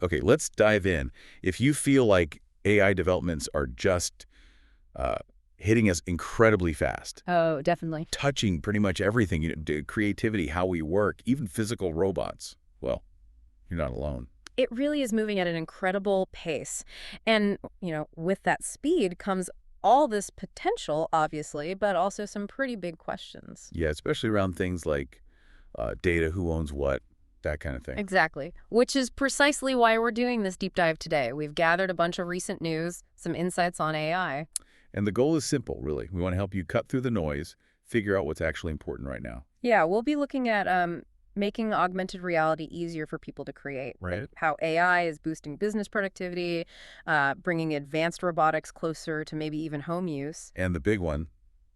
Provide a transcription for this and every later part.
Okay, let's dive in. If you feel like AI developments are just uh, hitting us incredibly fast, Oh, definitely. touching pretty much everything, creativity, how we work, even physical robots, well, you're not alone. It really is moving at an incredible pace. And, with that speed comes all this potential, obviously, but also some pretty big questions. Yeah, especially around things like data, who owns what, that kind of thing. Exactly. Which is precisely why we're doing this deep dive today. We've gathered a bunch of recent news, some insights on AI. And the goal is simple, really. We want to help you cut through the noise, figure out what's actually important right now. Yeah, we'll be looking at making augmented reality easier for people to create. Like Right. how AI is boosting business productivity, bringing advanced robotics closer to maybe even home use. And the big one,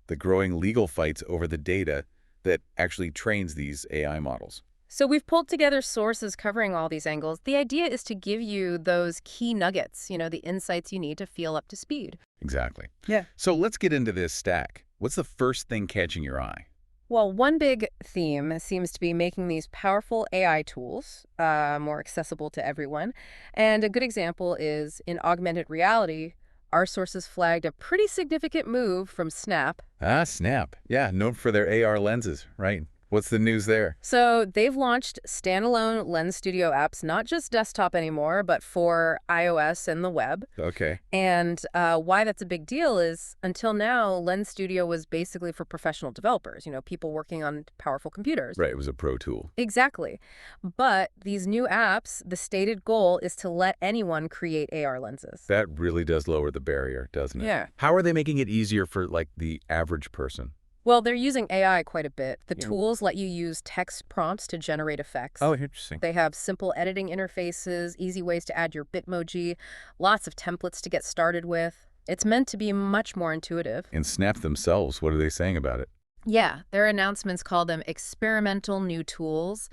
the growing legal fights over the data that actually trains these AI models. So we've pulled together sources covering all these angles. The idea is to give you those key nuggets, the insights you need to feel up to speed. Exactly. Yeah. So let's get into this stack. What's the first thing catching your eye? Well, one big theme seems to be making these powerful AI tools more accessible to everyone. And a good example is in augmented reality, our sources flagged a pretty significant move from Snap. Ah, Snap. Yeah, known for their AR lenses, right? What's the news there? So they've launched standalone Lens Studio apps, not just desktop anymore, but for iOS and the web. Okay. And why that's a big deal is until now, Lens Studio was basically for professional developers, people working on powerful computers. Right, it was a pro tool. Exactly. But these new apps, the stated goal is to let anyone create AR lenses. That really does lower the barrier, doesn't it? Yeah. How are they making it easier for, like, the average person? Well, they're using AI quite a bit. The Yeah. tools let you use text prompts to generate effects. Oh, interesting. They have simple editing interfaces, easy ways to add your Bitmoji, lots of templates to get started with. It's meant to be much more intuitive. And Snap themselves, what are they saying about it? Yeah, their announcements call them experimental new tools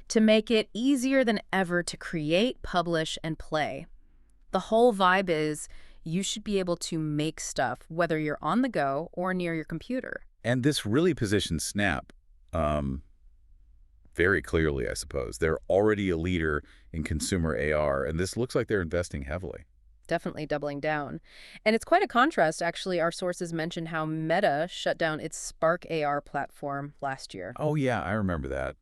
to make it easier than ever to create, publish, and play. The whole vibe is you should be able to make stuff whether you're on the go or near your computer. And this really positions Snap very clearly, I suppose. They're already a leader in consumer AR, and this looks like they're investing heavily. Definitely doubling down. And it's quite a contrast, actually. Our sources mentioned how Meta shut down its Spark AR platform last year. Oh, yeah, I remember that.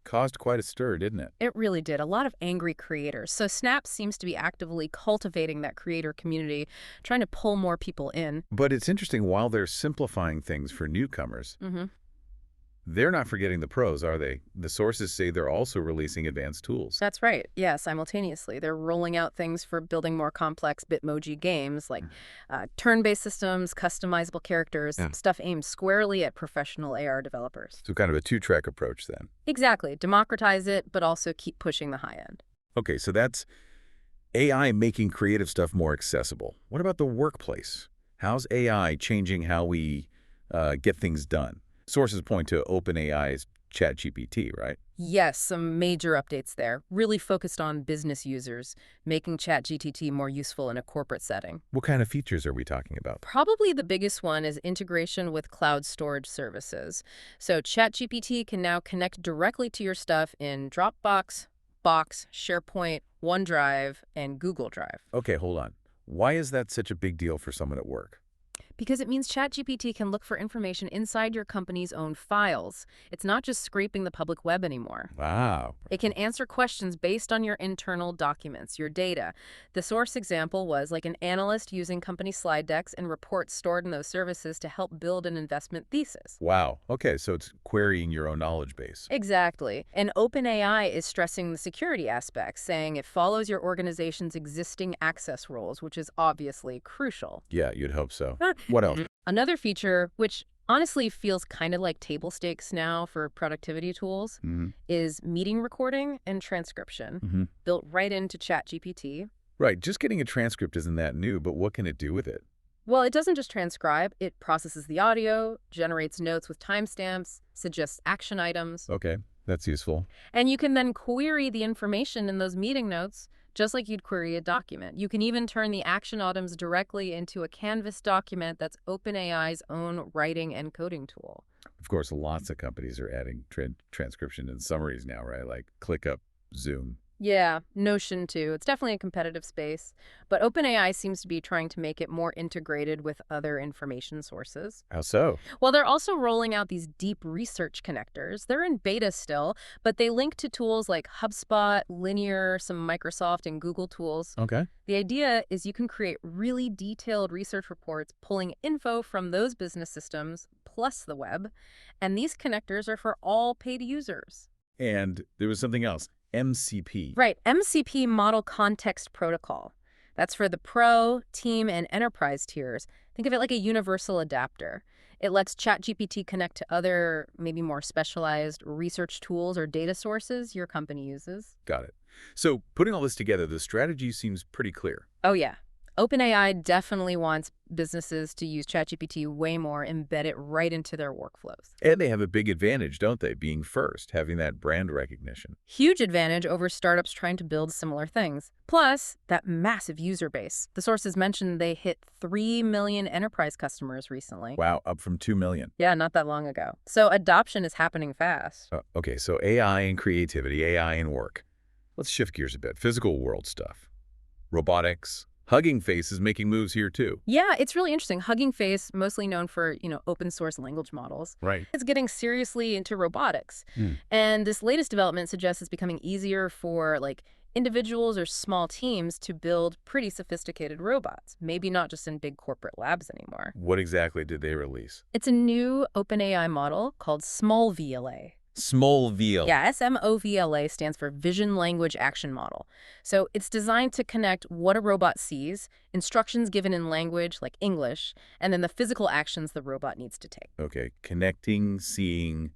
Caused quite a stir, didn't it? It really did. A lot of angry creators. So Snap seems to be actively cultivating that creator community, trying to pull more people in. But it's interesting, while they're simplifying things for newcomers, they're not forgetting the pros, are they? The sources say they're also releasing advanced tools. That's right. Yeah, simultaneously. They're rolling out things for building more complex Bitmoji games like turn-based systems, customizable characters, Yeah. stuff aimed squarely at professional AR developers. So kind of a two-track approach then. Exactly. Democratize it, but also keep pushing the high end. Okay, so that's AI making creative stuff more accessible. What about the workplace? How's AI changing how we get things done? Sources point to OpenAI's ChatGPT, right? Yes, some major updates there. Really focused on business users, making ChatGPT more useful in a corporate setting. What kind of features are we talking about? Probably the biggest one is integration with cloud storage services. So ChatGPT can now connect directly to your stuff in Dropbox, Box, SharePoint, OneDrive, and Google Drive. Okay, hold on. Why is that such a big deal for someone at work? Because it means ChatGPT can look for information inside your company's own files. It's not just scraping the public web anymore. Wow. It can answer questions based on your internal documents, your data. The source example was like an analyst using company slide decks and reports stored in those services to help build an investment thesis. Wow. Okay, so it's querying your own knowledge base. Exactly. And OpenAI is stressing the security aspects, saying it follows your organization's existing access rules, which is obviously crucial. Yeah, you'd hope so. What else? Another feature, which honestly feels kind of like table stakes now for productivity tools, is meeting recording and transcription, built right into ChatGPT. Right, just getting a transcript isn't that new, but what can it do with it? Well, it doesn't just transcribe, it processes the audio, generates notes with timestamps, suggests action items. Okay, that's useful. And you can then query the information in those meeting notes just like you'd query a document. You can even turn the action items directly into a Canvas document that's OpenAI's own writing and coding tool. Of course, lots of companies are adding transcription and summaries now, right? Like ClickUp, Zoom, Yeah, Notion too. It's definitely a competitive space. But OpenAI seems to be trying to make it more integrated with other information sources. How so? Well, they're also rolling out these deep research connectors. They're in beta still, but they link to tools like HubSpot, Linear, some Microsoft and Google tools. Okay. The idea is you can create really detailed research reports pulling info from those business systems plus the web, and these connectors are for all paid users. And there was something else. MCP. Right, MCP Model Context Protocol. That's for the Pro, Team, and Enterprise tiers. Think of it like a universal adapter. It lets ChatGPT connect to other, maybe more specialized research tools or data sources your company uses. Got it. So putting all this together, the strategy seems pretty clear. Oh, yeah. OpenAI definitely wants businesses to use ChatGPT way more, embed it right into their workflows. And they have a big advantage, don't they? Being first, having that brand recognition. Huge advantage over startups trying to build similar things. Plus, that massive user base. The sources mentioned they hit 3 million enterprise customers recently. Wow, up from 2 million. Yeah, not that long ago. So adoption is happening fast. Okay, so AI and creativity, AI and work. Let's shift gears a bit. Physical world stuff. Robotics. Hugging Face is making moves here too. Yeah, it's really interesting. Hugging Face, mostly known for, open source language models. Right. It's getting seriously into robotics. Hmm. And this latest development suggests it's becoming easier for individuals or small teams to build pretty sophisticated robots, maybe not just in big corporate labs anymore. What exactly did they release? It's a new OpenAI model called SmolVLA. SmolVLA. Yeah, SMOVLA stands for Vision Language Action Model. So it's designed to connect what a robot sees, instructions given in language like English, and then the physical actions the robot needs to take. Okay, connecting, seeing,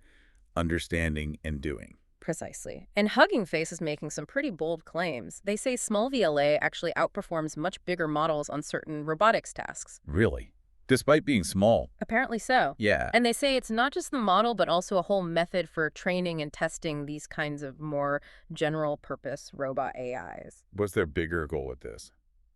understanding, and doing. Precisely. And Hugging Face is making some pretty bold claims. They say SmolVLA actually outperforms much bigger models on certain robotics tasks. Really? Despite being small. Apparently so. Yeah. And they say it's not just the model, but also a whole method for training and testing these kinds of more general-purpose robot AIs. What's their bigger goal with this?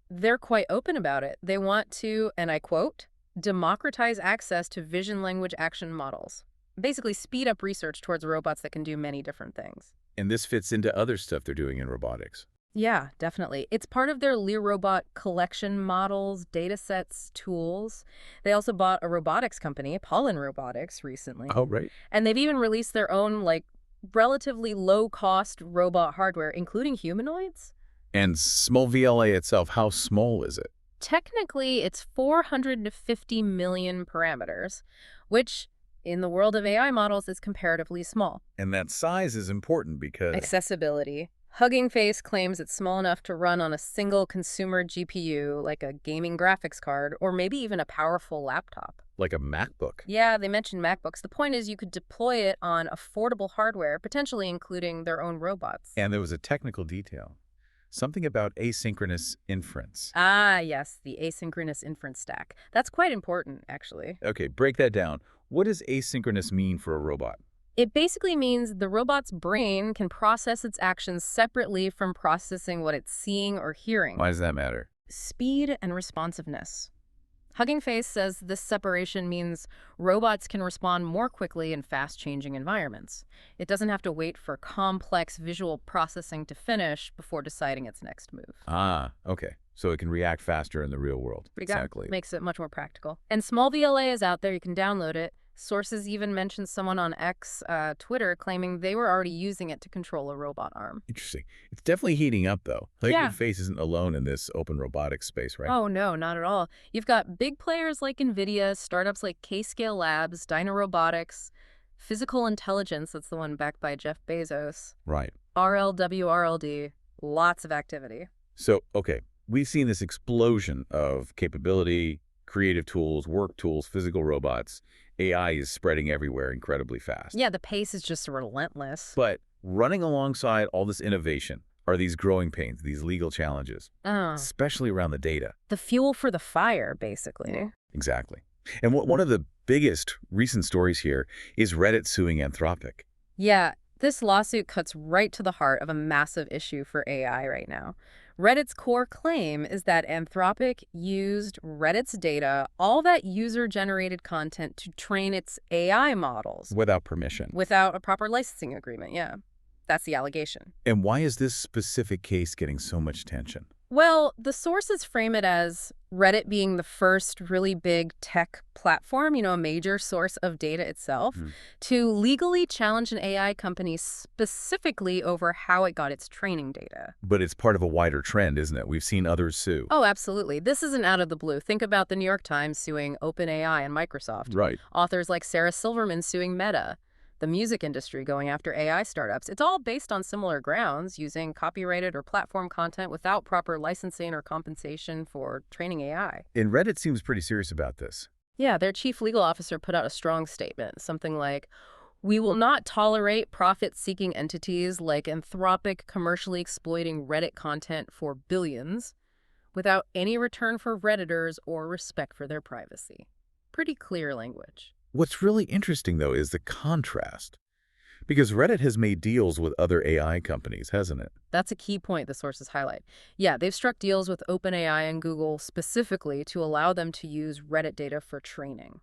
They're quite open about it. They want to, and I quote, democratize access to vision language action models. Basically speed up research towards robots that can do many different things. And this fits into other stuff they're doing in robotics. Yeah, definitely. It's part of their Lear robot collection models, datasets, tools. They also bought a robotics company, Pollen Robotics, recently. Oh, right. And they've even released their own, relatively low-cost robot hardware, including humanoids. And SmolVLA itself, how small is it? Technically, it's 450 million parameters, which, in the world of AI models, is comparatively small. And that size is important because... Accessibility. Hugging Face claims it's small enough to run on a single consumer GPU, like a gaming graphics card, or maybe even a powerful laptop. Like a MacBook. Yeah, they mentioned MacBooks. The point is you could deploy it on affordable hardware, potentially including their own robots. And there was a technical detail. Something about asynchronous inference. Ah, yes, the asynchronous inference stack. That's quite important, actually. Okay, break that down. What does asynchronous mean for a robot? It basically means the robot's brain can process its actions separately from processing what it's seeing or hearing. Why does that matter? Speed and responsiveness. Hugging Face says this separation means robots can respond more quickly in fast-changing environments. It doesn't have to wait for complex visual processing to finish before deciding its next move. Ah, okay. So it can react faster in the real world. Exactly. Makes it much more practical. And SmolVLA is out there. You can download it. Sources even mentioned someone on X, Twitter, claiming they were already using it to control a robot arm. Interesting. It's definitely heating up, though. Yeah. Hugging Face isn't alone in this open robotics space, right? Oh, no, not at all. You've got big players like NVIDIA, startups like K-Scale Labs, Dyna Robotics, Physical Intelligence, that's the one backed by Jeff Bezos. Right. RLWRLD, lots of activity. So, okay, we've seen this explosion of capability, creative tools, work tools, physical robots. AI is spreading everywhere incredibly fast. Yeah, the pace is just relentless. But running alongside all this innovation are these growing pains, these legal challenges, especially around the data. The fuel for the fire, basically. Exactly. And one of the biggest recent stories here is Reddit suing Anthropic. Yeah, this lawsuit cuts right to the heart of a massive issue for AI right now. Reddit's core claim is that Anthropic used Reddit's data, all that user-generated content, to train its AI models. Without permission. Without a proper licensing agreement, yeah. That's the allegation. And why is this specific case getting so much attention? Well, the sources frame it as Reddit being the first really big tech platform, a major source of data itself, Hmm. to legally challenge an AI company specifically over how it got its training data. But it's part of a wider trend, isn't it? We've seen others sue. Oh, absolutely. This isn't out of the blue. Think about the New York Times suing OpenAI and Microsoft. Right. Authors like Sarah Silverman suing Meta. The music industry going after AI startups. It's all based on similar grounds, using copyrighted or platform content without proper licensing or compensation for training AI. And Reddit seems pretty serious about this. Yeah, their chief legal officer put out a strong statement, something like, "We will not tolerate profit-seeking entities like Anthropic commercially exploiting Reddit content for billions without any return for Redditors or respect for their privacy." Pretty clear language. What's really interesting, though, is the contrast. Because Reddit has made deals with other AI companies, hasn't it? That's a key point the sources highlight. Yeah, they've struck deals with OpenAI and Google specifically to allow them to use Reddit data for training.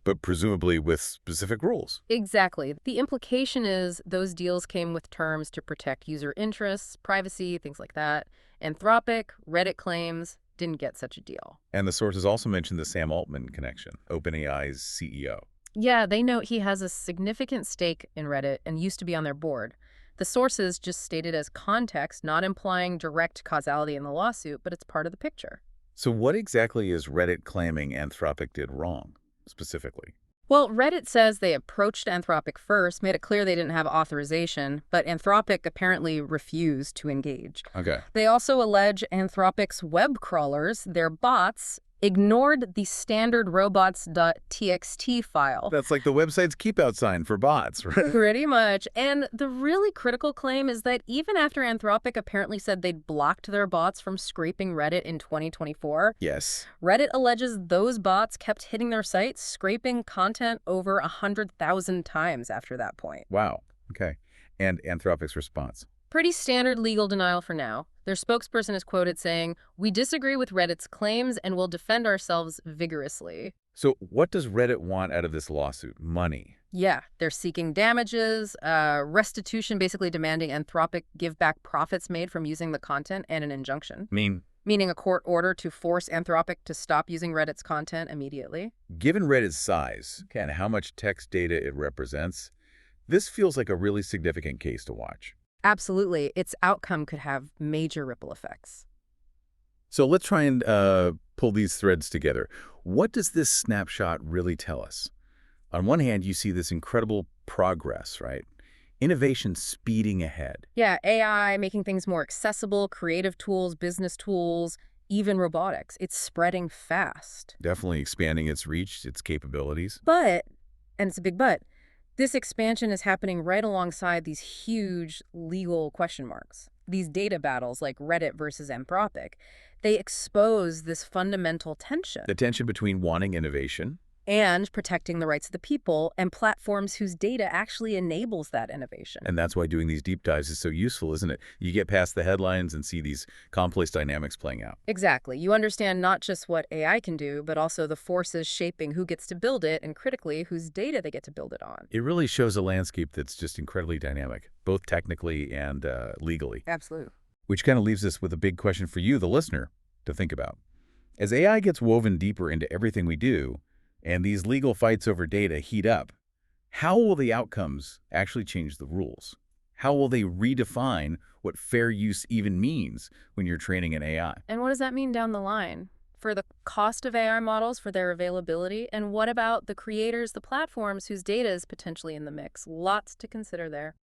But presumably with specific rules. Exactly. The implication is those deals came with terms to protect user interests, privacy, things like that. Anthropic, Reddit claims, didn't get such a deal. And the sources also mentioned the Sam Altman connection, OpenAI's CEO. Yeah, they note he has a significant stake in Reddit and used to be on their board. The sources just stated as context, not implying direct causality in the lawsuit, but it's part of the picture. So what exactly is Reddit claiming Anthropic did wrong, specifically? Well, Reddit says they approached Anthropic first, made it clear they didn't have authorization, but Anthropic apparently refused to engage. Okay. They also allege Anthropic's web crawlers, their bots, ignored the standard robots.txt file. That's like the website's keep-out sign for bots, right? Pretty much. And the really critical claim is that even after Anthropic apparently said they'd blocked their bots from scraping Reddit in 2024, Yes. Reddit alleges those bots kept hitting their site, scraping content over 100,000 times after that point. Wow. Okay. And Anthropic's response? Pretty standard legal denial for now. Their spokesperson is quoted saying, "We disagree with Reddit's claims and will defend ourselves vigorously." So what does Reddit want out of this lawsuit? Money. Yeah, they're seeking damages, restitution, basically demanding Anthropic give back profits made from using the content, and an injunction. Meaning a court order to force Anthropic to stop using Reddit's content immediately. Given Reddit's size and how much text data it represents, this feels like a really significant case to watch. Absolutely. Its outcome could have major ripple effects. So let's try and pull these threads together. What does this snapshot really tell us? On one hand, you see this incredible progress, right? Innovation speeding ahead. Yeah, AI making things more accessible, creative tools, business tools, even robotics. It's spreading fast. Definitely expanding its reach, its capabilities. But, and it's a big but, this expansion is happening right alongside these huge legal question marks. These data battles like Reddit versus Anthropic, they expose this fundamental tension. The tension between wanting innovation And protecting the rights of the people and platforms whose data actually enables that innovation. And that's why doing these deep dives is so useful, isn't it? You get past the headlines and see these complex dynamics playing out. Exactly. You understand not just what AI can do, but also the forces shaping who gets to build it and, critically, whose data they get to build it on. It really shows a landscape that's just incredibly dynamic, both technically and legally. Absolutely. Which kind of leaves us with a big question for you, the listener, to think about. As AI gets woven deeper into everything we do, and these legal fights over data heat up, how will the outcomes actually change the rules? How will they redefine what fair use even means when you're training an AI? And what does that mean down the line? For the cost of AI models, for their availability? And what about the creators, the platforms whose data is potentially in the mix? Lots to consider there.